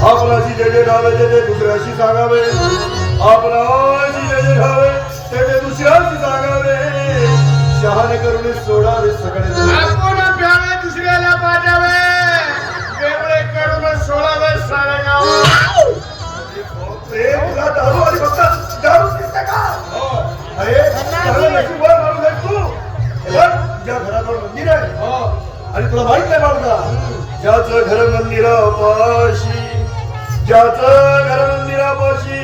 आपणाशी जे जे ठावे ते दुसऱ्याशी सांगावे, आपणाशी जे जे ठावे ते दुसऱ्याशी सांगावे, शहाणे करून सोडावे सगळे आपण प्यावे दुसऱ्याला पाजावे, वेगळे करून सोडावे सारे गाव. तुला दारू आणि फक्त दारू दिसते का? अरे नशिबवान माणूस आहेस तू. हे बघ, तुझ्या घराजवळ मंदिर आहे आणि तुला माहित नाही बाळगा, ज्याचं घर मंदिरापाशी, ज्याचं घर मंदिरापाशी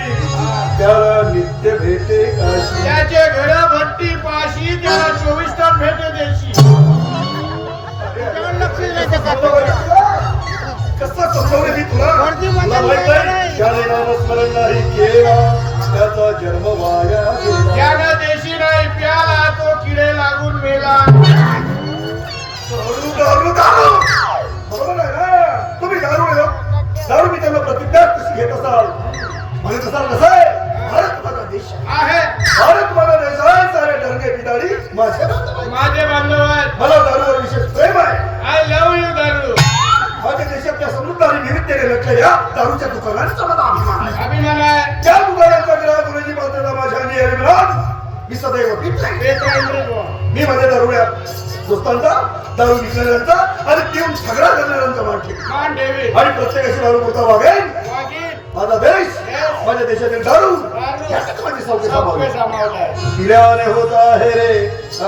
त्याला नित्य भेटे काशी. त्याचे घर भट्टी पाशी त्याला 24 तास भेटे देशी. कसं समजवलं मी तुला? तुला माहित आहे, ज्याने नामस्मरण नाही केला त्याचा जन्म वाया गेला. ज्यानं देशी नाही प्याला तो किडे लागून मेला. दारू दारू दारू बरोबर आहे ना? तुम्ही दारू दारू मी त्यांना प्रतिज्ञा कशी घेत असाल, म्हणत असाल कसं आहे, भारत माझा देश आहे, भारत माझा देश आहे, सारे डरगे पिदाडी माझे माझे बांधव आहेत. मला दारूवर विशेष प्रेम आहे. आय लव्ह यू दारू. माझ्या देशातल्या समृद्ध आणि विविधतेने लटलेल्या दारूच्या दुकानांचा मला अभिमान आहे. अभिमान आहे. त्या दुकानांचा ग्राहक होण्याची पात्रता माझ्या आणि अभिमान मी सदैव टिकले. मी माझ्या दारुड्या दोस्तांचा, दारू विकणाऱ्यांचा आणि पिऊन झगडा करणाऱ्यांचा मान ठेवेन. मान ठेवी. आणि प्रत्येकाशी दारू पुरता वागेन. वागीन. माझा देश, माझ्या देशातील दारू यातच माझी सौख्य सामावली. पिल्याने होत आहे रे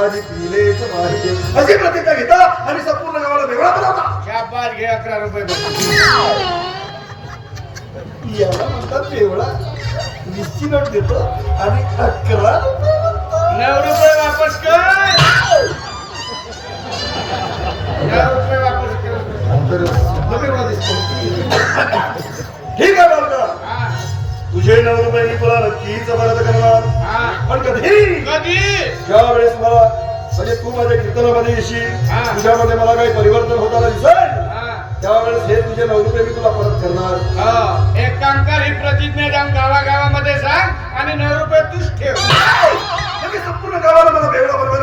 आधी पिलेच पाहिजे अशी प्रतिज्ञा घेता आणि संपूर्ण गावाला वेगळा बनवता. शाबास घे 11 रुपये. याला म्हणतात वेगळा. 20ची नोट देतो आणि 11 9 रुपये वापस कर. 9 रुपये वापस कर. ठीक आहे बालका, हा, तुझे 9 रुपये मी तुला नक्कीच परत करणार. हा. पण कधी कधी? ज्या वेळेस मला म्हणजे तू माझ्या कीर्तनामध्ये येशील, हा. तुझ्यामध्ये मला काही परिवर्तन होताना दिसेल, हा. त्यावेळेस हे तुझे 9 रुपये मी तुला परत करणार. हो, एक काम कर, ही प्रतिज्ञा जाऊन गावागावामध्ये सांग आणि 9 रुपये तूच ठेव. संपूर्ण गावाला मला वेगळा बनवायचं